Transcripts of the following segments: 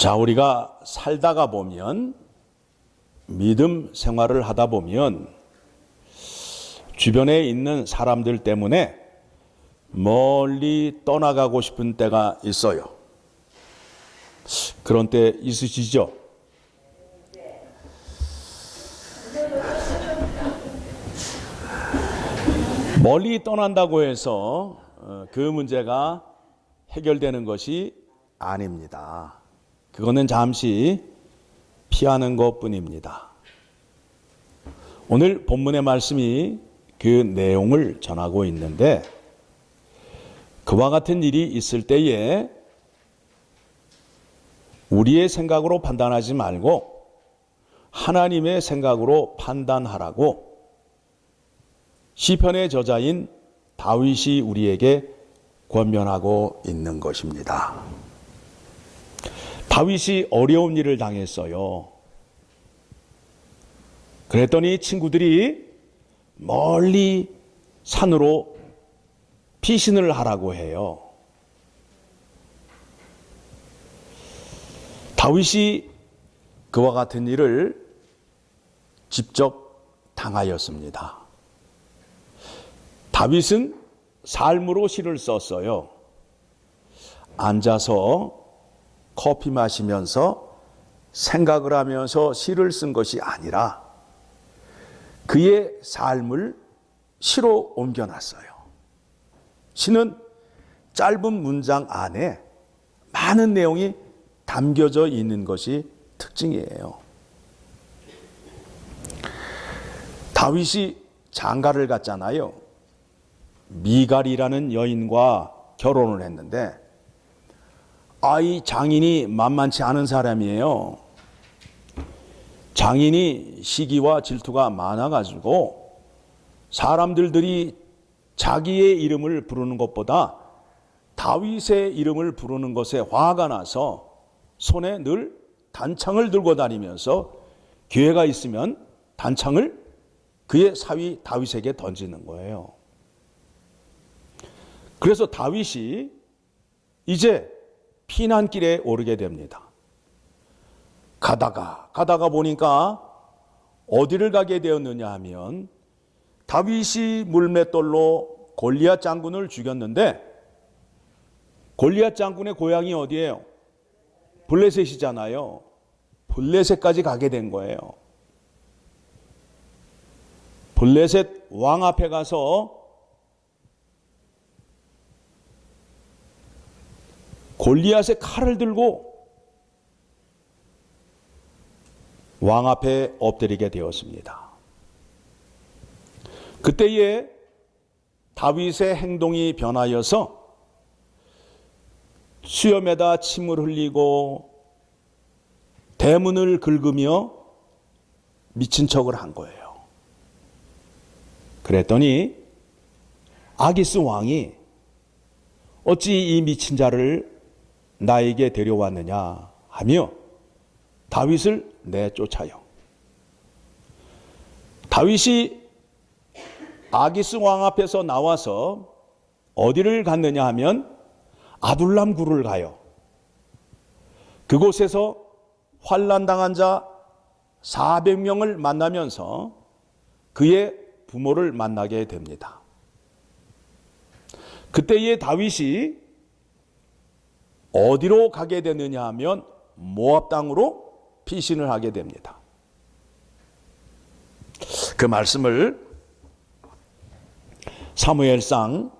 자, 우리가 살다가 보면, 믿음 생활을 하다 보면 주변에 있는 사람들 때문에 멀리 떠나가고 싶은 때가 있어요. 그런 때 있으시죠? 멀리 떠난다고 해서 그 문제가 해결되는 것이 아닙니다. 그거는 잠시 피하는 것뿐입니다. 오늘 본문의 말씀이 그 내용을 전하고 있는데, 그와 같은 일이 있을 때에 우리의 생각으로 판단하지 말고 하나님의 생각으로 판단하라고 시편의 저자인 다윗이 우리에게 권면하고 있는 것입니다. 다윗이 어려운 일을 당했어요. 그랬더니 친구들이 멀리 산으로 피신을 하라고 해요. 다윗이 그와 같은 일을 직접 당하였습니다. 다윗은 삶으로 시를 썼어요. 앉아서 커피 마시면서 생각을 하면서 시를 쓴 것이 아니라 그의 삶을 시로 옮겨놨어요. 시는 짧은 문장 안에 많은 내용이 담겨져 있는 것이 특징이에요. 다윗이 장가를 갔잖아요. 미갈이라는 여인과 결혼을 했는데, 이 장인이 만만치 않은 사람이에요. 장인이 시기와 질투가 많아가지고 사람들이 자기의 이름을 부르는 것보다 다윗의 이름을 부르는 것에 화가 나서 손에 늘 단창을 들고 다니면서 기회가 있으면 단창을 그의 사위 다윗에게 던지는 거예요. 그래서 다윗이 이제 피난길에 오르게 됩니다. 가다가 보니까 어디를 가게 되었느냐 하면, 다윗이 물맷돌로 골리앗 장군을 죽였는데, 골리앗 장군의 고향이 어디예요? 블레셋이잖아요. 블레셋까지 가게 된 거예요. 블레셋 왕 앞에 가서 골리앗의 칼을 들고 왕 앞에 엎드리게 되었습니다. 그때에 다윗의 행동이 변하여서 수염에다 침을 흘리고 대문을 긁으며 미친 척을 한 거예요. 그랬더니 아기스 왕이 어찌 이 미친 자를 나에게 데려왔느냐 하며 다윗을 내쫓아요. 다윗이 아기스 왕 앞에서 나와서 어디를 갔느냐 하면 아둘람 굴을 가요. 그곳에서 환난당한 자 400명을 만나면서 그의 부모를 만나게 됩니다. 그때의 다윗이 어디로 가게 되느냐 하면 모압 땅으로 피신을 하게 됩니다. 그 말씀을 사무엘상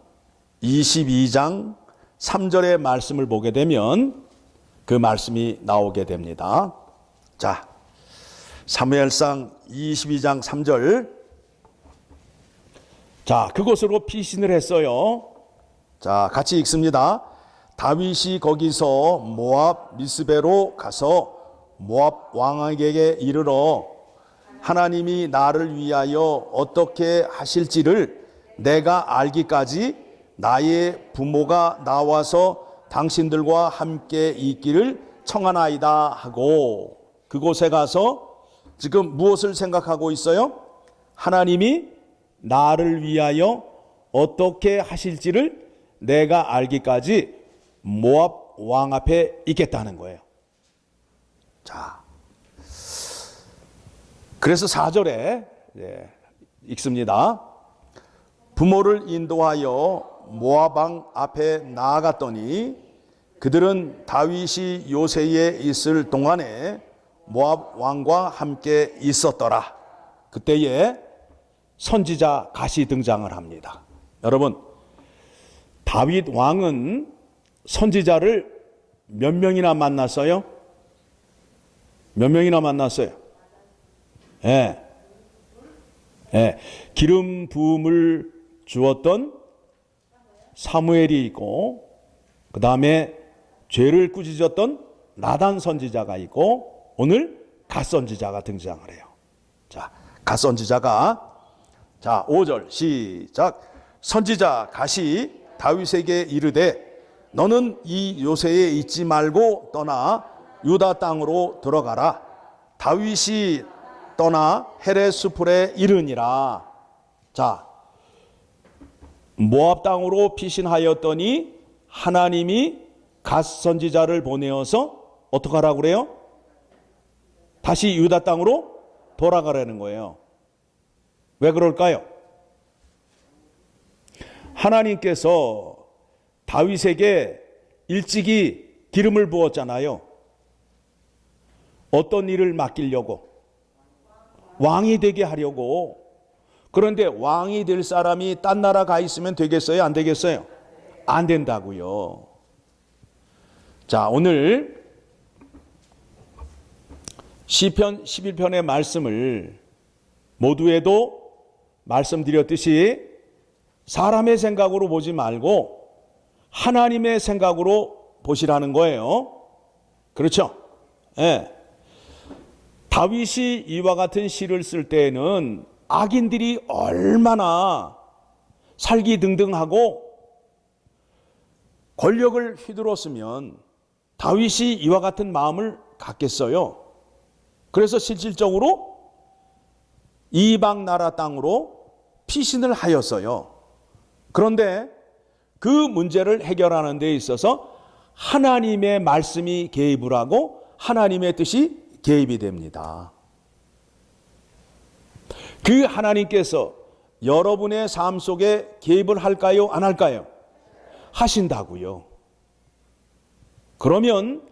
22장 3절의 말씀을 보게 되면 그 말씀이 나오게 됩니다. 자, 사무엘상 22장 3절. 자, 그곳으로 피신을 했어요. 자, 같이 읽습니다. 다윗이 거기서 모압 미스베로 가서 모압 왕에게 이르러 하나님이 나를 위하여 어떻게 하실지를 내가 알기까지 나의 부모가 나와서 당신들과 함께 있기를 청하나이다 하고, 그곳에 가서 지금 무엇을 생각하고 있어요? 하나님이 나를 위하여 어떻게 하실지를 내가 알기까지 모압 왕 앞에 있겠다는 거예요. 자, 그래서 4절에 읽습니다. 부모를 인도하여 모압 왕 앞에 나아갔더니 그들은 다윗이 요새에 있을 동안에 모압 왕과 함께 있었더라. 그때에 선지자 갓이 등장을 합니다. 여러분, 다윗 왕은 선지자를 몇 명이나 만났어요? 몇 명이나 만났어요? 기름 부음을 주었던 사무엘이 있고, 그 다음에 죄를 꾸짖었던 나단 선지자가 있고, 오늘 갓 선지자가 등장을 해요. 자, 갓 선지자가, 자, 5절 시작. 선지자 갓이 다윗에게 이르되 너는 이 요새에 있지 말고 떠나 유다 땅으로 들어가라. 다윗이 떠나 헤레 수풀에 이르니라. 자, 모압 땅으로 피신하였더니 하나님이 갓 선지자를 보내어서 어떻게 하라고 그래요? 다시 유다 땅으로 돌아가라는 거예요. 왜 그럴까요? 하나님께서 다윗에게 일찍이 기름을 부었잖아요. 어떤 일을 맡기려고? 왕이 되게 하려고. 그런데 왕이 될 사람이 딴 나라 가 있으면 되겠어요? 안 되겠어요? 안 된다고요. 자, 오늘 시편 11편의 말씀을 모두에도 말씀드렸듯이 사람의 생각으로 보지 말고 하나님의 생각으로 보시라는 거예요. 그렇죠? 예. 다윗이 이와 같은 시를 쓸 때에는 악인들이 얼마나 살기등등하고 권력을 휘둘렀으면 다윗이 이와 같은 마음을 갖겠어요. 그래서 실질적으로 이방 나라 땅으로 피신을 하였어요. 그런데 그 문제를 해결하는 데 있어서 하나님의 말씀이 개입을 하고 하나님의 뜻이 개입이 됩니다. 그 하나님께서 여러분의 삶 속에 개입을 할까요? 안 할까요? 하신다고요. 그러면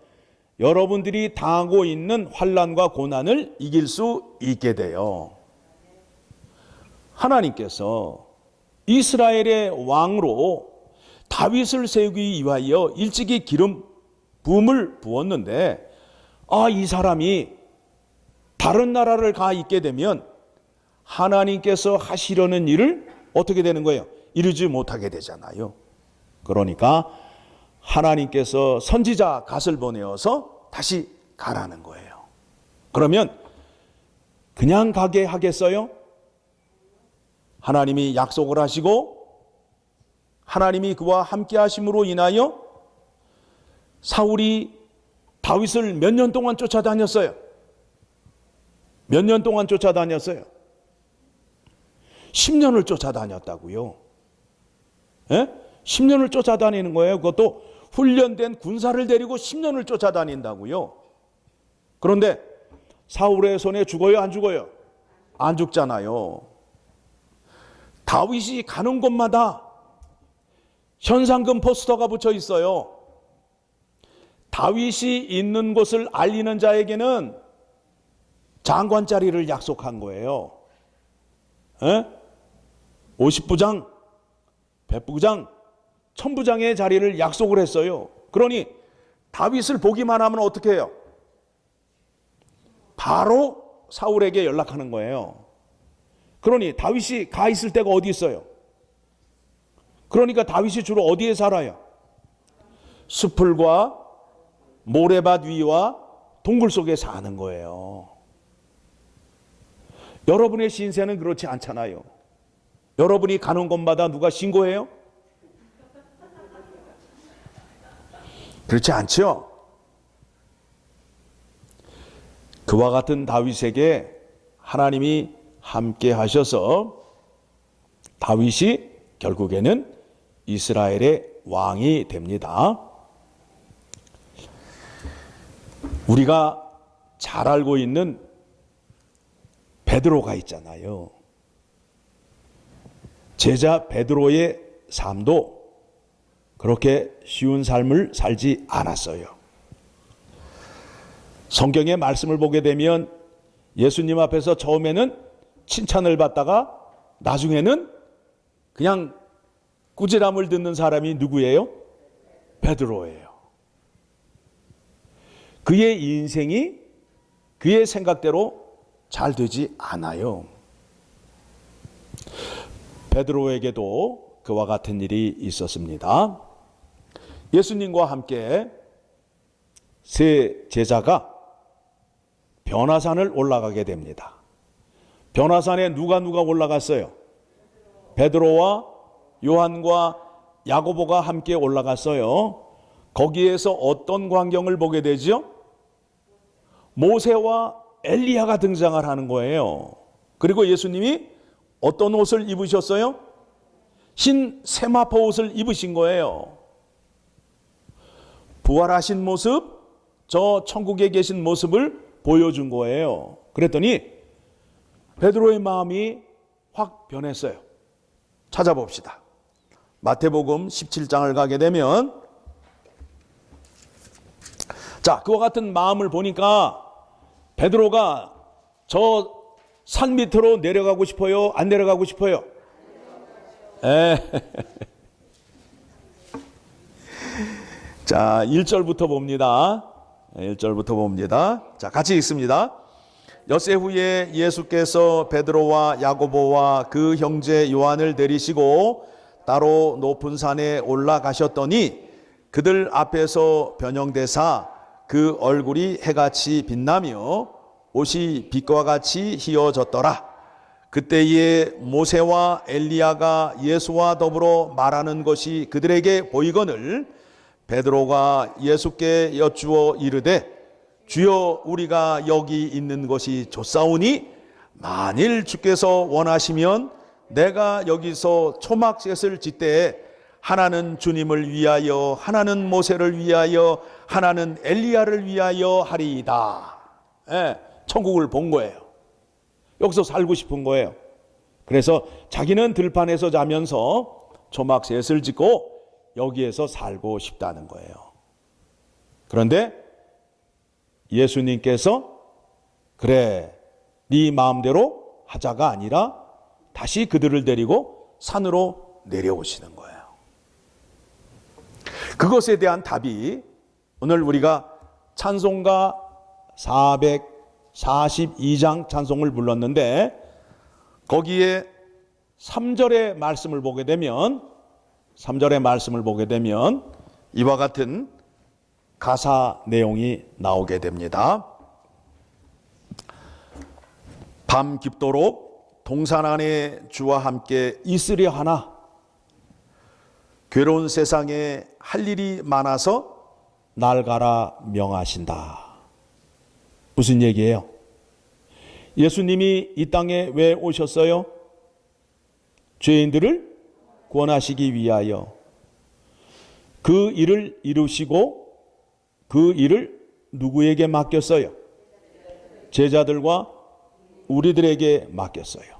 여러분들이 당하고 있는 환난과 고난을 이길 수 있게 돼요. 하나님께서 이스라엘의 왕으로 다윗을 세우기 위하여 일찍이 기름 부음을 부었는데, 이 사람이 다른 나라를 가 있게 되면 하나님께서 하시려는 일을 어떻게 되는 거예요? 이루지 못하게 되잖아요. 그러니까 하나님께서 선지자 갓을 보내어서 다시 가라는 거예요. 그러면 그냥 가게 하겠어요? 하나님이 약속을 하시고 하나님이 그와 함께 하심으로 인하여 사울이 다윗을 몇 년 동안 쫓아다녔어요? 몇 년 동안 쫓아다녔어요? 10년을 쫓아다녔다고요. 10년을 쫓아다니는 거예요. 그것도 훈련된 군사를 데리고 10년을 쫓아다닌다고요. 그런데 사울의 손에 죽어요? 안 죽어요? 안 죽잖아요. 다윗이 가는 곳마다 현상금 포스터가 붙여 있어요. 다윗이 있는 곳을 알리는 자에게는 장관 자리를 약속한 거예요. 50부장, 100부장, 1000부장의 자리를 약속을 했어요. 그러니 다윗을 보기만 하면 어떻게 해요? 바로 사울에게 연락하는 거예요. 그러니 다윗이 가 있을 때가 어디 있어요? 그러니까 다윗이 주로 어디에 살아요? 숲풀과 모래밭 위와 동굴 속에 사는 거예요. 여러분의 신세는 그렇지 않잖아요. 여러분이 가는 곳마다 누가 신고해요? 그렇지 않죠? 그와 같은 다윗에게 하나님이 함께 하셔서 다윗이 결국에는 이스라엘의 왕이 됩니다. 우리가 잘 알고 있는 베드로가 있잖아요. 제자 베드로의 삶도 그렇게 쉬운 삶을 살지 않았어요. 성경의 말씀을 보게 되면 예수님 앞에서 처음에는 칭찬을 받다가 나중에는 그냥 꾸지람을 듣는 사람이 누구예요? 베드로예요. 그의 인생이 그의 생각대로 잘 되지 않아요. 베드로에게도 그와 같은 일이 있었습니다. 예수님과 함께 세 제자가 변화산을 올라가게 됩니다. 변화산에 누가 올라갔어요? 베드로와 요한과 야고보가 함께 올라갔어요. 거기에서 어떤 광경을 보게 되죠? 모세와 엘리야가 등장을 하는 거예요. 그리고 예수님이 어떤 옷을 입으셨어요? 흰 세마포 옷을 입으신 거예요. 부활하신 모습, 저 천국에 계신 모습을 보여준 거예요. 그랬더니 베드로의 마음이 확 변했어요. 찾아봅시다. 마태복음 17장을 가게 되면, 자, 그와 같은 마음을 보니까 베드로가 저 산 밑으로 내려가고 싶어요? 안 내려가고 싶어요? 자, 1절부터 봅니다. 1절부터 봅니다. 자, 같이 읽습니다. 엿새 후에 예수께서 베드로와 야고보와 그 형제 요한을 데리시고 따로 높은 산에 올라가셨더니 그들 앞에서 변형되사 그 얼굴이 해같이 빛나며 옷이 빛과 같이 희어졌더라. 그때에 모세와 엘리야가 예수와 더불어 말하는 것이 그들에게 보이거늘 베드로가 예수께 여쭈어 이르되 주여 우리가 여기 있는 것이 좋사오니 만일 주께서 원하시면 내가 여기서 초막셋을 짓되 하나는 주님을 위하여 하나는 모세를 위하여 하나는 엘리야를 위하여 하리이다. 천국을 본 거예요. 여기서 살고 싶은 거예요. 그래서 자기는 들판에서 자면서 초막셋을 짓고 여기에서 살고 싶다는 거예요. 그런데 예수님께서 그래, 네 마음대로 하자가 아니라 다시 그들을 데리고 산으로 내려오시는 거예요. 그것에 대한 답이 오늘 우리가 찬송가 442장 찬송을 불렀는데 거기에 3절의 말씀을 보게 되면 3절의 말씀을 보게 되면 이와 같은 가사 내용이 나오게 됩니다. 밤 깊도록 동산 안에 주와 함께 있으려 하나 괴로운 세상에 할 일이 많아서 날 가라 명하신다. 무슨 얘기예요? 예수님이 이 땅에 왜 오셨어요? 죄인들을 구원하시기 위하여. 그 일을 이루시고 그 일을 누구에게 맡겼어요? 제자들과 우리들에게 맡겼어요.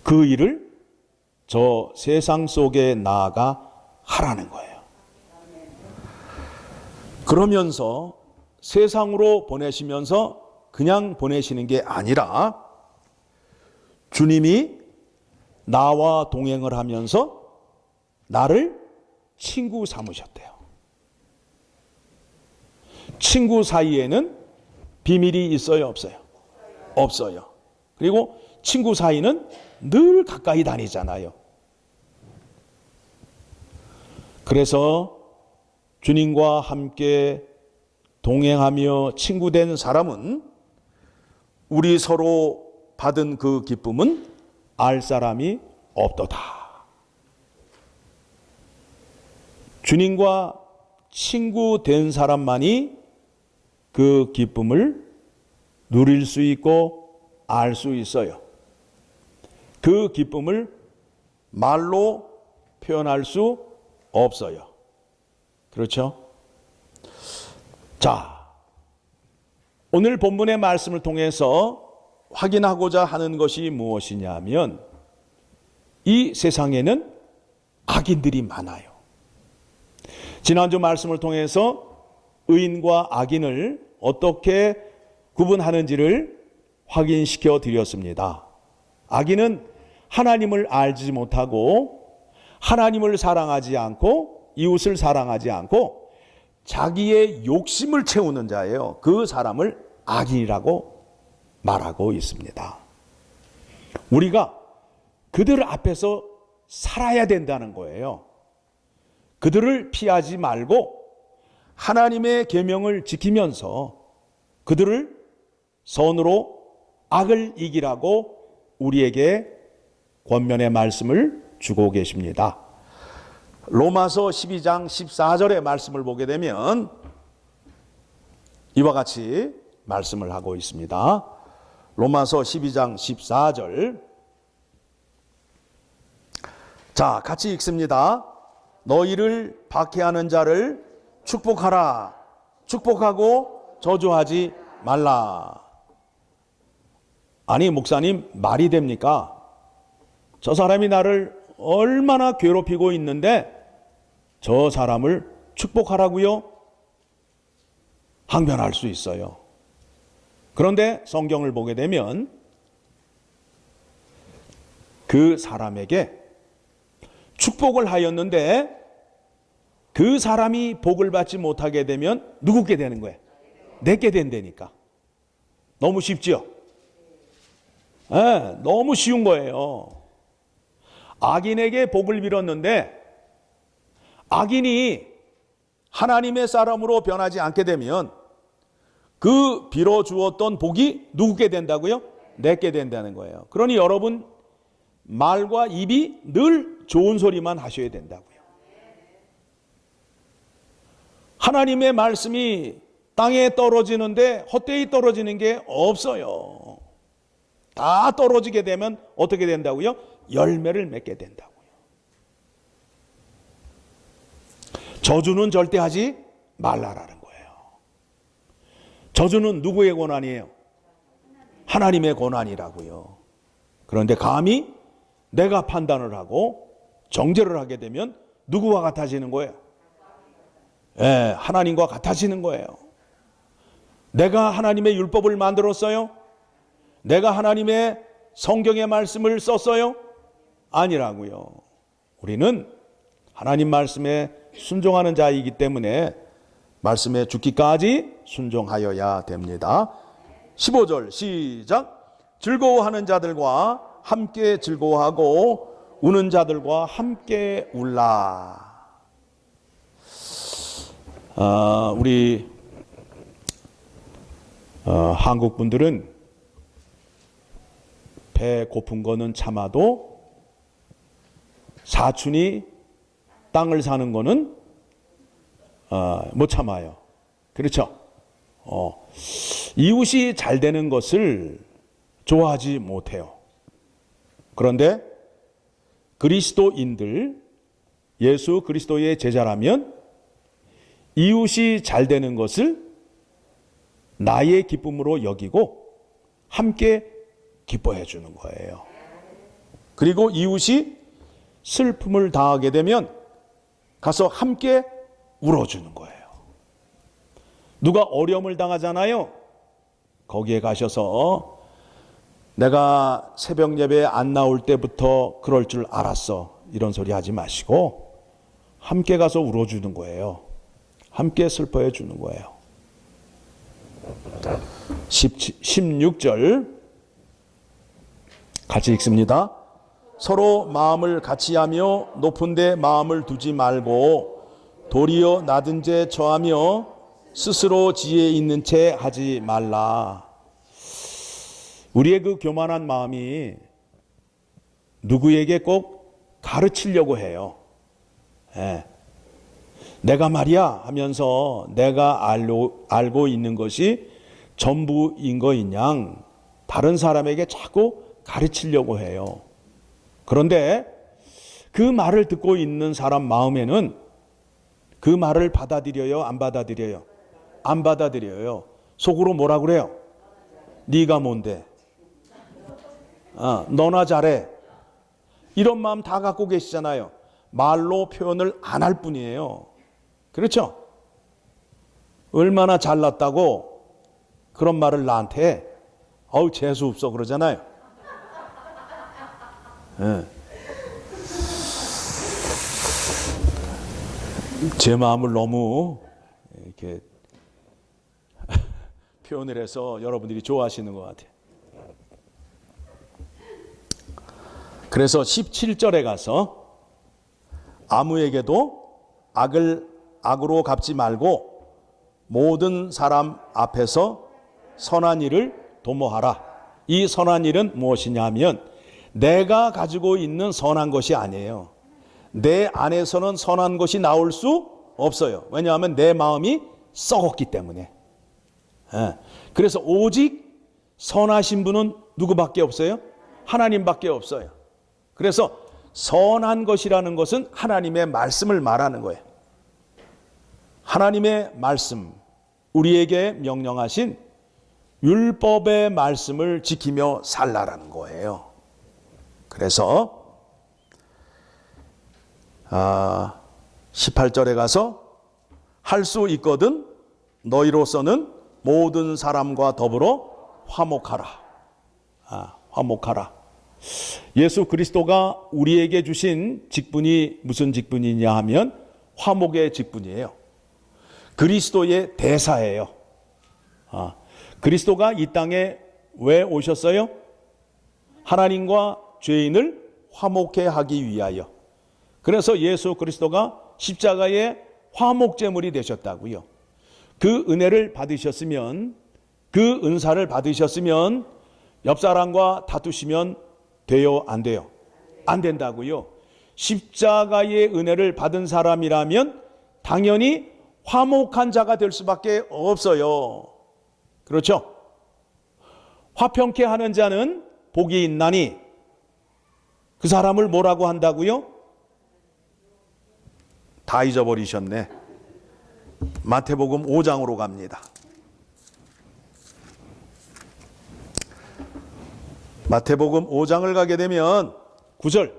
그 일을 저 세상 속에 나아가 하라는 거예요. 그러면서 세상으로 보내시면서 그냥 보내시는 게 아니라 주님이 나와 동행을 하면서 나를 친구 삼으셨대요. 친구 사이에는 비밀이 있어요, 없어요? 없어요. 그리고 친구 사이는 늘 가까이 다니잖아요. 그래서 주님과 함께 동행하며 친구된 사람은 우리 서로 받은 그 기쁨은 알 사람이 없도다. 주님과 친구 된 사람만이 그 기쁨을 누릴 수 있고 알 수 있어요. 그 기쁨을 말로 표현할 수 없어요. 그렇죠? 자, 오늘 본문의 말씀을 통해서 확인하고자 하는 것이 무엇이냐면 이 세상에는 악인들이 많아요. 지난주 말씀을 통해서 의인과 악인을 어떻게 구분하는지를 확인시켜 드렸습니다. 악인은 하나님을 알지 못하고 하나님을 사랑하지 않고 이웃을 사랑하지 않고 자기의 욕심을 채우는 자예요. 그 사람을 악인이라고 말하고 있습니다. 우리가 그들 앞에서 살아야 된다는 거예요. 그들을 피하지 말고 하나님의 계명을 지키면서 그들을 선으로 악을 이기라고 우리에게 권면의 말씀을 주고 계십니다. 로마서 12장 14절의 말씀을 보게 되면 이와 같이 말씀을 하고 있습니다. 로마서 12장 14절. 자, 같이 읽습니다. 너희를 박해하는 자를 축복하라. 축복하고 저주하지 말라. 아니, 목사님, 말이 됩니까? 저 사람이 나를 얼마나 괴롭히고 있는데 저 사람을 축복하라고요? 항변할 수 있어요. 그런데 성경을 보게 되면 그 사람에게 축복을 하였는데 그 사람이 복을 받지 못하게 되면 누구께 되는 거예요? 내게 된다니까. 너무 쉽죠? 네, 너무 쉬운 거예요. 악인에게 복을 빌었는데 악인이 하나님의 사람으로 변하지 않게 되면 그 빌어주었던 복이 누구께 된다고요? 내게 된다는 거예요. 그러니 여러분 말과 입이 늘 좋은 소리만 하셔야 된다고요. 하나님의 말씀이 땅에 떨어지는데 헛되이 떨어지는 게 없어요. 다 떨어지게 되면 어떻게 된다고요? 열매를 맺게 된다고요. 저주는 절대 하지 말라라는 거예요. 저주는 누구의 권한이에요? 하나님의 권한이라고요. 그런데 감히 내가 판단을 하고 정죄를 하게 되면 누구와 같아지는 거예요? 하나님과 같아지는 거예요. 내가 하나님의 율법을 만들었어요? 내가 하나님의 성경의 말씀을 썼어요? 아니라고요. 우리는 하나님 말씀에 순종하는 자이기 때문에 말씀에 죽기까지 순종하여야 됩니다. 15절 시작. 즐거워하는 자들과 함께 즐거워하고 우는 자들과 함께 울라. 우리 한국 분들은 배 고픈 거는 참아도 사촌이 땅을 사는 거는 못 참아요. 그렇죠? 이웃이 잘 되는 것을 좋아하지 못해요. 그런데 그리스도인들, 예수 그리스도의 제자라면 이웃이 잘 되는 것을 나의 기쁨으로 여기고 함께 기뻐해 주는 거예요. 그리고 이웃이 슬픔을 당하게 되면 가서 함께 울어주는 거예요. 누가 어려움을 당하잖아요. 거기에 가셔서 내가 새벽 예배에 안 나올 때부터 그럴 줄 알았어. 이런 소리 하지 마시고 함께 가서 울어주는 거예요. 함께 슬퍼해 주는 거예요. 16절 같이 읽습니다. 서로 마음을 같이 하며 높은 데 마음을 두지 말고 도리어 낮은 데 처하며 스스로 지혜 있는 채 하지 말라. 우리의 그 교만한 마음이 누구에게 꼭 가르치려고 해요. 내가 말이야 하면서 내가 알고 있는 것이 전부인 거인 양 다른 사람에게 자꾸 가르치려고 해요. 그런데 그 말을 듣고 있는 사람 마음에는 그 말을 받아들여요? 안 받아들여요? 안 받아들여요. 속으로 뭐라 그래요? 네가 뭔데? 너나 잘해. 이런 마음 다 갖고 계시잖아요. 말로 표현을 안 할 뿐이에요. 그렇죠? 얼마나 잘났다고 그런 말을 나한테 해. 어우, 재수 없어 그러잖아요. 네. 제 마음을 너무 이렇게 표현을 해서 여러분들이 좋아하시는 것 같아요. 그래서 17절에 가서 아무에게도 악을 악으로 갚지 말고 모든 사람 앞에서 선한 일을 도모하라. 이 선한 일은 무엇이냐 하면 내가 가지고 있는 선한 것이 아니에요. 내 안에서는 선한 것이 나올 수 없어요. 왜냐하면 내 마음이 썩었기 때문에. 그래서 오직 선하신 분은 누구밖에 없어요? 하나님밖에 없어요. 그래서 선한 것이라는 것은 하나님의 말씀을 말하는 거예요. 하나님의 말씀, 우리에게 명령하신 율법의 말씀을 지키며 살라라는 거예요. 그래서 18절에 가서 할 수 있거든 너희로서는 모든 사람과 더불어 화목하라. 화목하라. 예수 그리스도가 우리에게 주신 직분이 무슨 직분이냐 하면 화목의 직분이에요. 그리스도의 대사예요. 그리스도가 이 땅에 왜 오셨어요? 하나님과 죄인을 화목해 하기 위하여. 그래서 예수 그리스도가 십자가의 화목제물이 되셨다고요. 그 은혜를 받으셨으면, 그 은사를 받으셨으면 옆 사람과 다투시면 돼요, 안 돼요? 안 된다고요. 십자가의 은혜를 받은 사람이라면 당연히 화목한 자가 될 수밖에 없어요. 그렇죠? 화평케 하는 자는 복이 있나니 그 사람을 뭐라고 한다고요? 다 잊어버리셨네. 마태복음 5장으로 갑니다. 마태복음 5장을 가게 되면 9절,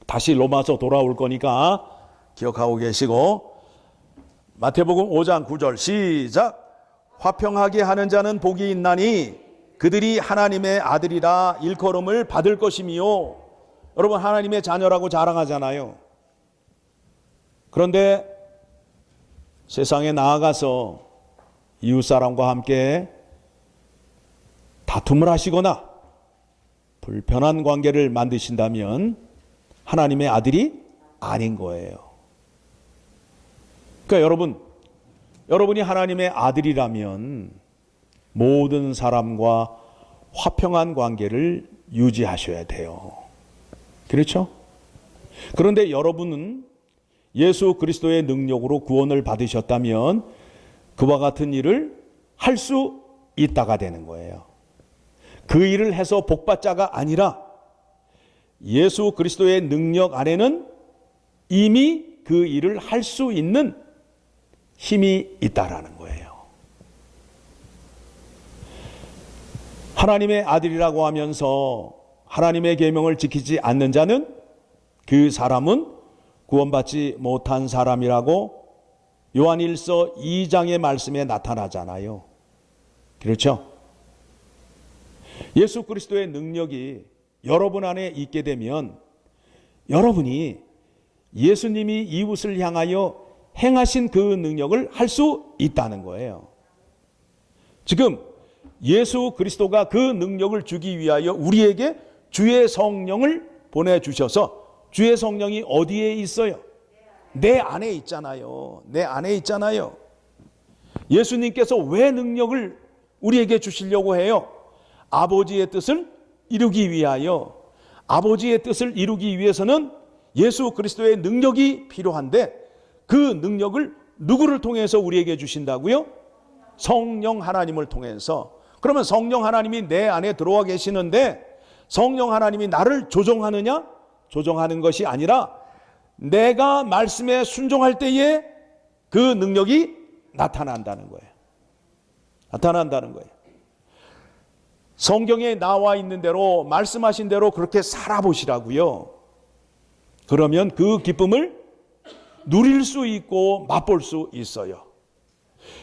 다시 로마서 돌아올 거니까 기억하고 계시고, 마태복음 5장 9절 시작. 화평하게 하는 자는 복이 있나니 그들이 하나님의 아들이라 일컬음을 받을 것이미요. 여러분, 하나님의 자녀라고 자랑하잖아요. 그런데 세상에 나아가서 이웃사람과 함께 다툼을 하시거나 불편한 관계를 만드신다면 하나님의 아들이 아닌 거예요. 그러니까 여러분이 하나님의 아들이라면 모든 사람과 화평한 관계를 유지하셔야 돼요. 그렇죠? 그런데 여러분은 예수 그리스도의 능력으로 구원을 받으셨다면 그와 같은 일을 할 수 있다가 되는 거예요. 그 일을 해서 복받자가 아니라 예수 그리스도의 능력 안에는 이미 그 일을 할 수 있는 힘이 있다라는 거예요. 하나님의 아들이라고 하면서 하나님의 계명을 지키지 않는 자는 그 사람은 구원받지 못한 사람이라고 요한일서 2장의 말씀에 나타나잖아요. 그렇죠? 예수 그리스도의 능력이 여러분 안에 있게 되면 여러분이 예수님이 이웃을 향하여 행하신 그 능력을 할 수 있다는 거예요. 지금 예수 그리스도가 그 능력을 주기 위하여 우리에게 주의 성령을 보내주셔서, 주의 성령이 어디에 있어요? 내 안에 있잖아요. 내 안에 있잖아요. 예수님께서 왜 능력을 우리에게 주시려고 해요? 아버지의 뜻을 이루기 위하여. 아버지의 뜻을 이루기 위해서는 예수 그리스도의 능력이 필요한데 그 능력을 누구를 통해서 우리에게 주신다고요? 성령 하나님을 통해서. 그러면 성령 하나님이 내 안에 들어와 계시는데 성령 하나님이 나를 조종하느냐? 조종하는 것이 아니라 내가 말씀에 순종할 때에 그 능력이 나타난다는 거예요. 나타난다는 거예요. 성경에 나와 있는 대로 말씀하신 대로 그렇게 살아보시라고요. 그러면 그 기쁨을 누릴 수 있고 맛볼 수 있어요.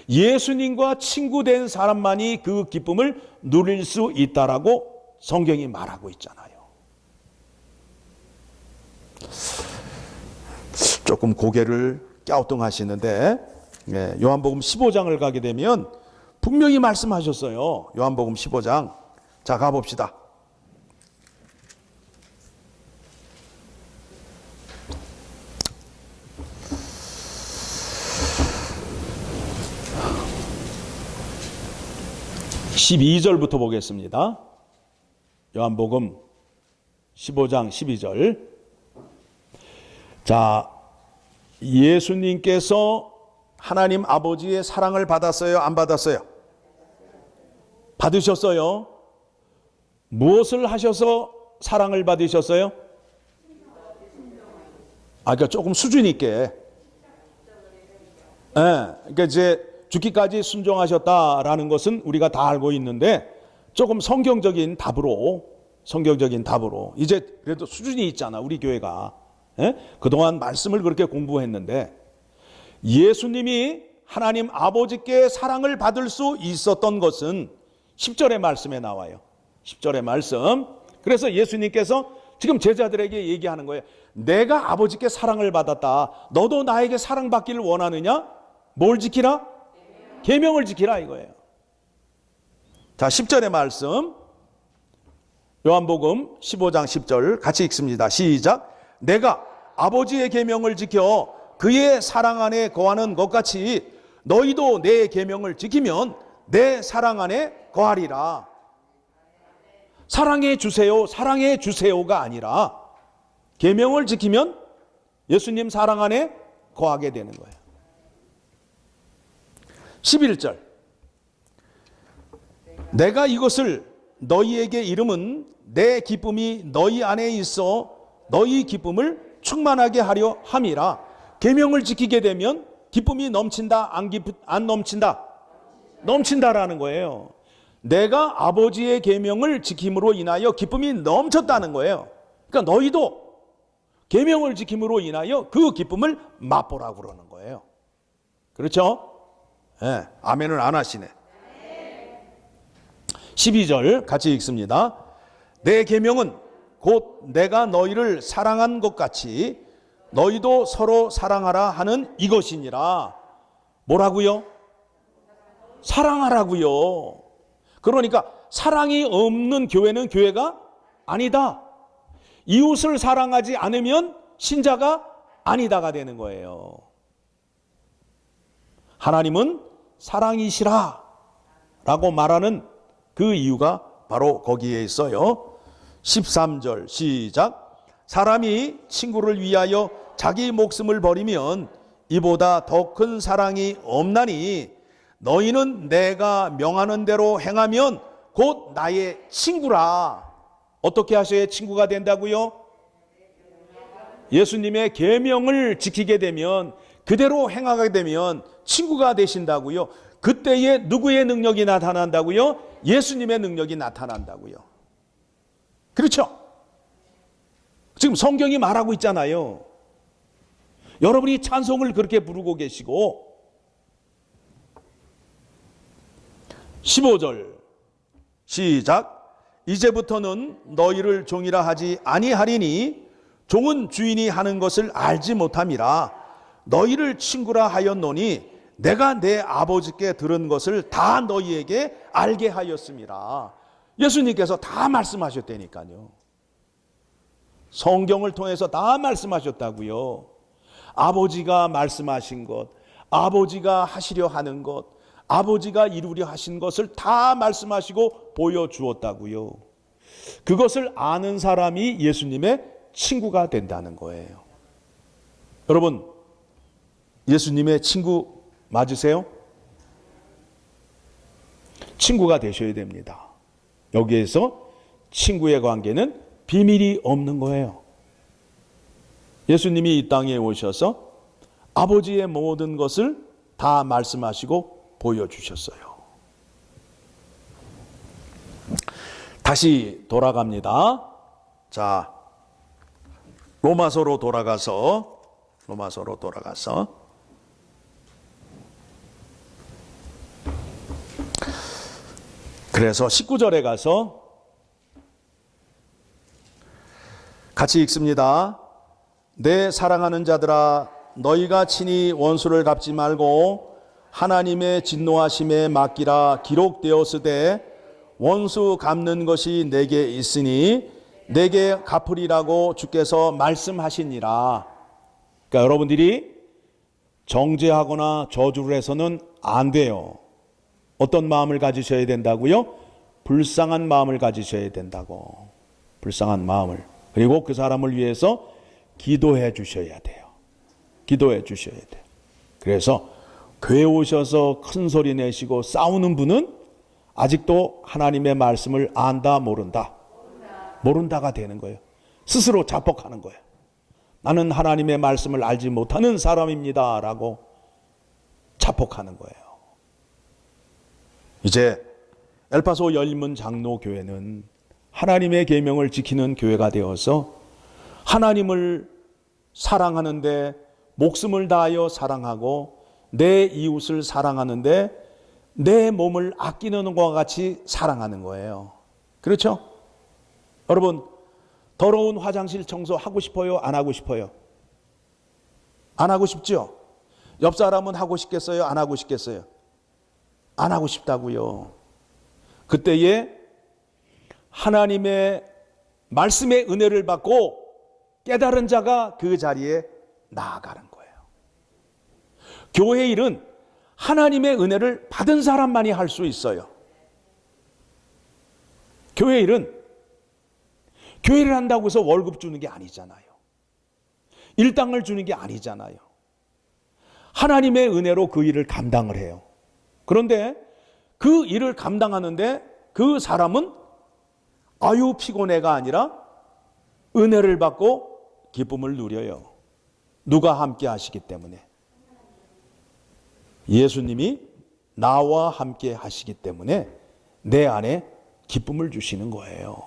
예수님과 친구된 사람만이 그 기쁨을 누릴 수 있다라고 성경이 말하고 있잖아요. 조금 고개를 갸우뚱하시는데 요한복음 15장을 가게 되면 분명히 말씀하셨어요. 요한복음 15장. 자, 가봅시다. (12절부터) 보겠습니다. 요한복음 15장 12절. 자, 예수님께서 하나님 아버지의 사랑을 받았어요? 안 받았어요? 받으셨어요. 무엇을 하셔서 사랑을 받으셨어요? 그러니까 조금 수준 있게. 그러니까 이제 죽기까지 순종하셨다라는 것은 우리가 다 알고 있는데 조금 성경적인 답으로 이제 그래도 수준이 있잖아, 우리 교회가. 그동안 말씀을 그렇게 공부했는데 예수님이 하나님 아버지께 사랑을 받을 수 있었던 것은 10절의 말씀에 나와요. 10절의 말씀. 그래서 예수님께서 지금 제자들에게 얘기하는 거예요. 내가 아버지께 사랑을 받았다. 너도 나에게 사랑받기를 원하느냐? 뭘 지키라? 계명을 지키라 이거예요. 자, 10절의 말씀. 요한복음 15장 10절 같이 읽습니다. 시작. 내가 아버지의 계명을 지켜 그의 사랑 안에 거하는 것 같이 너희도 내 계명을 지키면 내 사랑 안에 거하리라. 사랑해 주세요가 아니라 계명을 지키면 예수님 사랑 안에 거하게 되는 거예요. 11절. 내가 이것을 너희에게 이름은 내 기쁨이 너희 안에 있어 너희 기쁨을 충만하게 하려 함이라. 계명을 지키게 되면 기쁨이 넘친다, 안 넘친다? 넘친다라는 거예요. 내가 아버지의 계명을 지킴으로 인하여 기쁨이 넘쳤다는 거예요. 그러니까 너희도 계명을 지킴으로 인하여 그 기쁨을 맛보라고 그러는 거예요. 그렇죠? 아멘을 안 하시네. 12절 같이 읽습니다. 내 계명은 곧 내가 너희를 사랑한 것 같이 너희도 서로 사랑하라 하는 이것이니라. 뭐라고요? 사랑하라고요. 그러니까 사랑이 없는 교회는 교회가 아니다. 이웃을 사랑하지 않으면 신자가 아니다가 되는 거예요. 하나님은 사랑이시라 라고 말하는 그 이유가 바로 거기에 있어요. 13절 시작. 사람이 친구를 위하여 자기 목숨을 버리면 이보다 더 큰 사랑이 없나니 너희는 내가 명하는 대로 행하면 곧 나의 친구라. 어떻게 하셔야 친구가 된다고요? 예수님의 계명을 지키게 되면, 그대로 행하게 되면 친구가 되신다고요. 그때에 누구의 능력이 나타난다고요? 예수님의 능력이 나타난다고요. 그렇죠? 지금 성경이 말하고 있잖아요. 여러분이 찬송을 그렇게 부르고 계시고, 15절 시작. 이제부터는 너희를 종이라 하지 아니하리니 종은 주인이 하는 것을 알지 못함이라. 너희를 친구라 하였노니 내가 내 아버지께 들은 것을 다 너희에게 알게 하였습니다. 예수님께서 다 말씀하셨다니까요. 성경을 통해서 다 말씀하셨다고요. 아버지가 말씀하신 것, 아버지가 하시려 하는 것, 아버지가 이루려 하신 것을 다 말씀하시고 보여주었다고요. 그것을 아는 사람이 예수님의 친구가 된다는 거예요. 여러분, 예수님의 친구 맞으세요? 친구가 되셔야 됩니다. 여기에서 친구의 관계는 비밀이 없는 거예요. 예수님이 이 땅에 오셔서 아버지의 모든 것을 다 말씀하시고 보여주셨어요. 다시 돌아갑니다. 자, 로마서로 돌아가서 그래서 19절에 가서 같이 읽습니다. 내 사랑하는 자들아, 너희가 친히 원수를 갚지 말고 하나님의 진노하심에 맡기라. 기록되었으되 원수 갚는 것이 내게 있으니 내게 갚으리라고 주께서 말씀하시니라. 그러니까 여러분들이 정죄하거나 저주를 해서는 안 돼요. 어떤 마음을 가지셔야 된다고요? 불쌍한 마음을 가지셔야 된다고. 불쌍한 마음을. 그리고 그 사람을 위해서 기도해 주셔야 돼요. 기도해 주셔야 돼요. 그래서 교회 오셔서 큰 소리 내시고 싸우는 분은 아직도 하나님의 말씀을 안다 모른다. 모른다가 되는 거예요. 스스로 자폭하는 거예요. 나는 하나님의 말씀을 알지 못하는 사람입니다 라고 자폭하는 거예요. 이제 엘파소 열문 장로교회는 하나님의 계명을 지키는 교회가 되어서 하나님을 사랑하는데 목숨을 다하여 사랑하고 내 이웃을 사랑하는데 내 몸을 아끼는 것과 같이 사랑하는 거예요. 그렇죠? 여러분, 더러운 화장실 청소 하고 싶어요? 안 하고 싶어요? 안 하고 싶죠? 옆 사람은 하고 싶겠어요? 안 하고 싶겠어요? 안 하고 싶다고요. 그때에 하나님의 말씀의 은혜를 받고 깨달은 자가 그 자리에 나아가는 거예요. 교회 일은 하나님의 은혜를 받은 사람만이 할 수 있어요. 교회 일은 교회를 한다고 해서 월급 주는 게 아니잖아요. 일당을 주는 게 아니잖아요. 하나님의 은혜로 그 일을 감당을 해요. 그런데 그 일을 감당하는데 그 사람은 아유 피곤해가 아니라 은혜를 받고 기쁨을 누려요. 누가 함께 하시기 때문에. 예수님이 나와 함께 하시기 때문에 내 안에 기쁨을 주시는 거예요.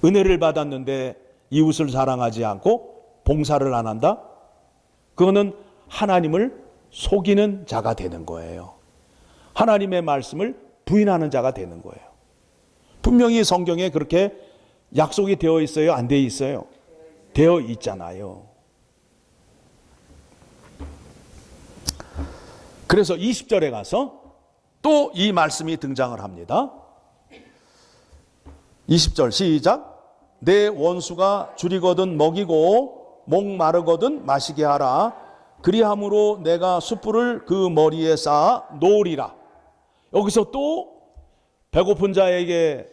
은혜를 받았는데 이웃을 사랑하지 않고 봉사를 안 한다? 그거는 하나님을 속이는 자가 되는 거예요. 하나님의 말씀을 부인하는 자가 되는 거예요. 분명히 성경에 그렇게 약속이 되어 있어요? 안 되어 있어요? 되어 있잖아요. 그래서 20절에 가서 또 이 말씀이 등장을 합니다. 20절 시작. 내 원수가 줄이거든 먹이고 목마르거든 마시게 하라. 그리함으로 내가 숯불을 그 머리에 쌓아 놓으리라. 여기서 또 배고픈 자에게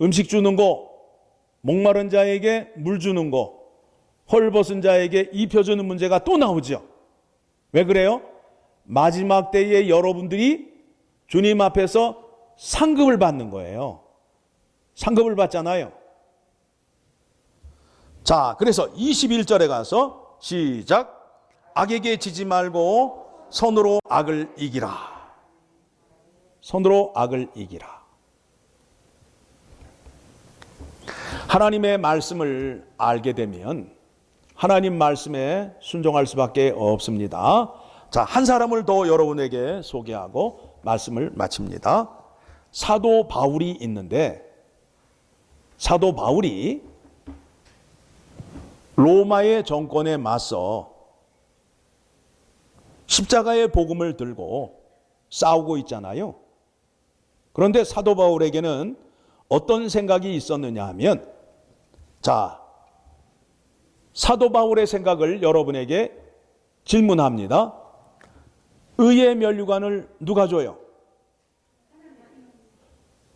음식 주는 거, 목마른 자에게 물 주는 거, 헐벗은 자에게 입혀주는 문제가 또 나오죠. 왜 그래요? 마지막 때에 여러분들이 주님 앞에서 상급을 받는 거예요. 상급을 받잖아요. 자, 그래서 21절에 가서 시작. 악에게 지지 말고 선으로 악을 이기라. 선으로 악을 이기라. 하나님의 말씀을 알게 되면 하나님 말씀에 순종할 수밖에 없습니다. 자, 한 사람을 더 여러분에게 소개하고 말씀을 마칩니다. 사도 바울이 있는데 사도 바울이 로마의 정권에 맞서 십자가의 복음을 들고 싸우고 있잖아요. 그런데 사도 바울에게는 어떤 생각이 있었느냐 하면, 자, 사도 바울의 생각을 여러분에게 질문합니다. 의의 면류관을 누가 줘요?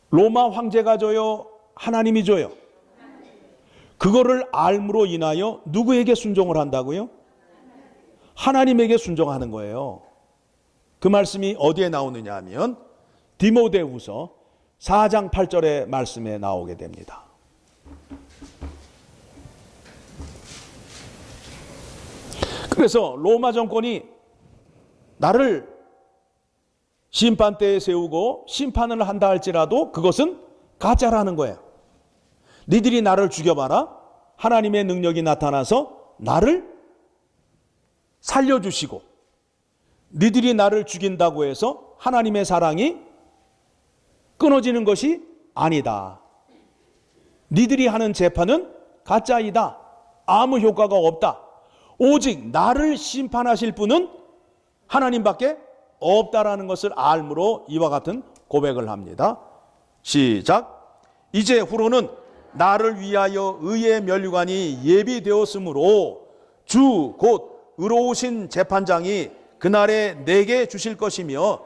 로마 황제가 줘요? 하나님이 줘요? 그거를 알므로 인하여 누구에게 순종을 한다고요? 하나님에게 순종하는 거예요. 그 말씀이 어디에 나오느냐 하면 디모데후서 4장 8절의 말씀에 나오게 됩니다. 그래서 로마 정권이 나를 심판대에 세우고 심판을 한다 할지라도 그것은 가짜라는 거예요. 니들이 나를 죽여봐라. 하나님의 능력이 나타나서 나를 살려주시고, 니들이 나를 죽인다고 해서 하나님의 사랑이 끊어지는 것이 아니다. 니들이 하는 재판은 가짜이다. 아무 효과가 없다. 오직 나를 심판하실 분은 하나님밖에 없다라는 것을 알므로 이와 같은 고백을 합니다. 시작. 이제 후로는 나를 위하여 의의 면류관이 예비되었으므로 주 곧 의로우신 재판장이 그날에 내게 주실 것이며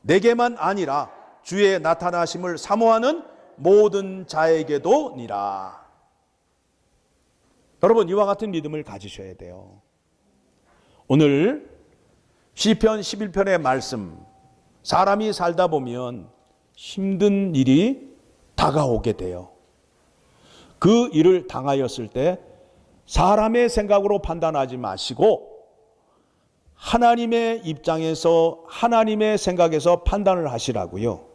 내게만 아니라 주의 나타나심을 사모하는 모든 자에게도 니라. 여러분, 이와 같은 믿음을 가지셔야 돼요. 오늘 시편 11편의 말씀, 사람이 살다 보면 힘든 일이 다가오게 돼요. 그 일을 당하였을 때 사람의 생각으로 판단하지 마시고 하나님의 입장에서, 하나님의 생각에서 판단을 하시라고요.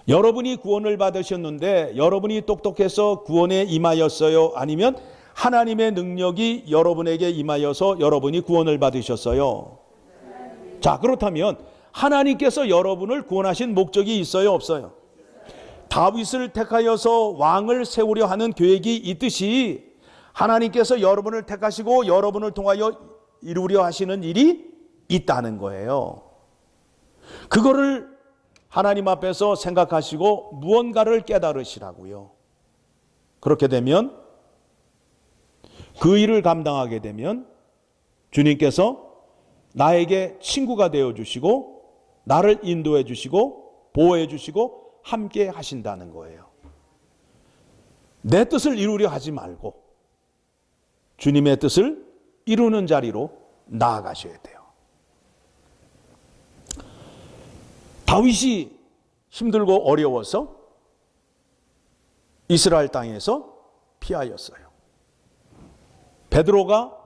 여러분이 구원을 받으셨는데 여러분이 똑똑해서 구원에 임하였어요? 아니면 하나님의 능력이 여러분에게 임하여서 여러분이 구원을 받으셨어요? 자, 그렇다면 하나님께서 여러분을 구원하신 목적이 있어요, 없어요? 다윗을 택하여서 왕을 세우려 하는 계획이 있듯이 하나님께서 여러분을 택하시고 여러분을 통하여 이루려 하시는 일이 있다는 거예요. 그거를 하나님 앞에서 생각하시고 무언가를 깨달으시라고요. 그렇게 되면, 그 일을 감당하게 되면 주님께서 나에게 친구가 되어 주시고 나를 인도해 주시고 보호해 주시고 함께 하신다는 거예요. 내 뜻을 이루려 하지 말고 주님의 뜻을 이루는 자리로 나아가셔야 돼요. 다윗이 힘들고 어려워서 이스라엘 땅에서 피하였어요. 베드로가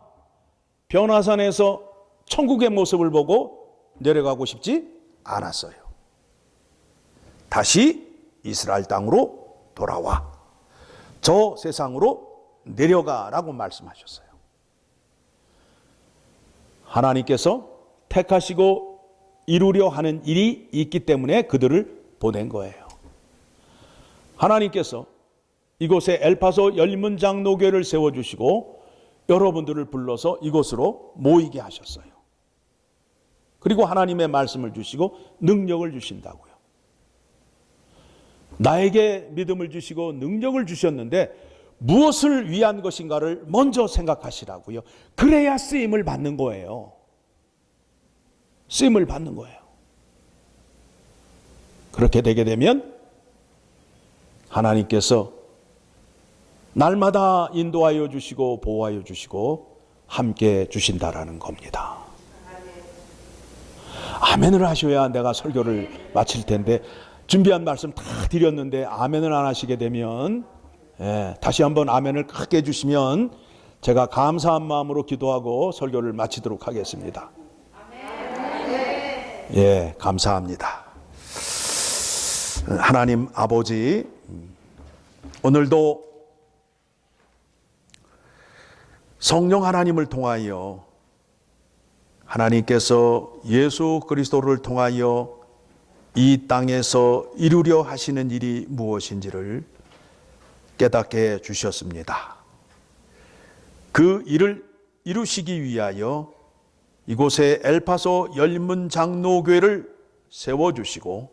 변화산에서 천국의 모습을 보고 내려가고 싶지 않았어요. 다시 이스라엘 땅으로 돌아와 저 세상으로 내려가라고 말씀하셨어요. 하나님께서 택하시고 이루려 하는 일이 있기 때문에 그들을 보낸 거예요. 하나님께서 이곳에 엘파소 열문 장로교회를 세워주시고 여러분들을 불러서 이곳으로 모이게 하셨어요. 그리고 하나님의 말씀을 주시고 능력을 주신다고요. 나에게 믿음을 주시고 능력을 주셨는데 무엇을 위한 것인가를 먼저 생각하시라고요. 그래야 쓰임을 받는 거예요. 쓰임을 받는 거예요. 그렇게 되게 되면 하나님께서 날마다 인도하여 주시고 보호하여 주시고 함께 주신다라는 겁니다. 아멘을 하셔야 내가 설교를 마칠 텐데, 준비한 말씀 다 드렸는데 아멘을 안 하시게 되면, 다시 한번 아멘을 크게 해주시면 제가 감사한 마음으로 기도하고 설교를 마치도록 하겠습니다. 예, 감사합니다. 하나님 아버지, 오늘도 성령 하나님을 통하여 하나님께서 예수 그리스도를 통하여 이 땅에서 이루려 하시는 일이 무엇인지를 깨닫게 주셨습니다. 그 일을 이루시기 위하여 이곳에 엘파소 열문 장로교회를 세워주시고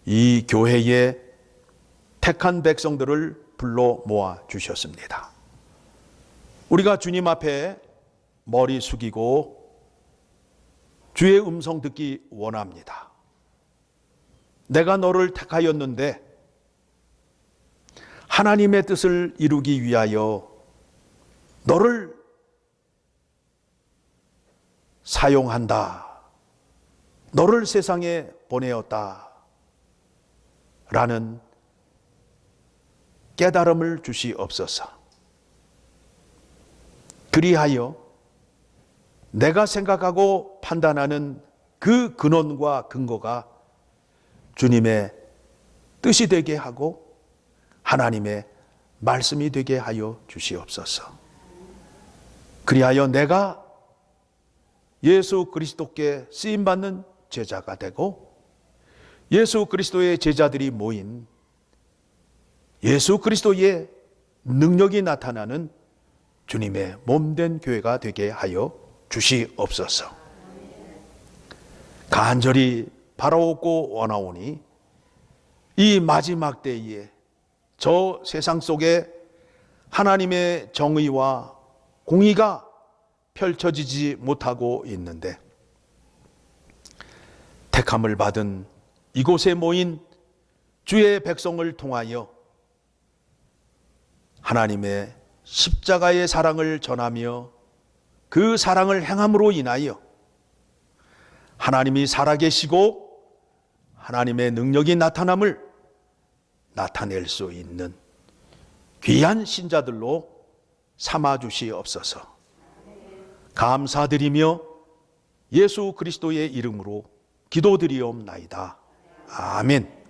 이 교회에 택한 백성들을 불러 모아 주셨습니다. 우리가 주님 앞에 머리 숙이고 주의 음성 듣기 원합니다. 내가 너를 택하였는데 하나님의 뜻을 이루기 위하여 너를 사용한다. 너를 세상에 보내었다. 라는 깨달음을 주시옵소서. 그리하여 내가 생각하고 판단하는 그 근원과 근거가 주님의 뜻이 되게 하고 하나님의 말씀이 되게 하여 주시옵소서. 그리하여 내가 예수 그리스도께 쓰임받는 제자가 되고 예수 그리스도의 제자들이 모인 예수 그리스도의 능력이 나타나는 주님의 몸된 교회가 되게 하여 주시옵소서. 간절히 바라옵고 원하오니 이 마지막 때에 저 세상 속에 하나님의 정의와 공의가 펼쳐지지 못하고 있는데 택함을 받은 이곳에 모인 주의 백성을 통하여 하나님의 십자가의 사랑을 전하며 그 사랑을 행함으로 인하여 하나님이 살아계시고 하나님의 능력이 나타낼 수 있는 귀한 신자들로 삼아 주시옵소서. 감사드리며 예수 그리스도의 이름으로 기도드리옵나이다. 아멘.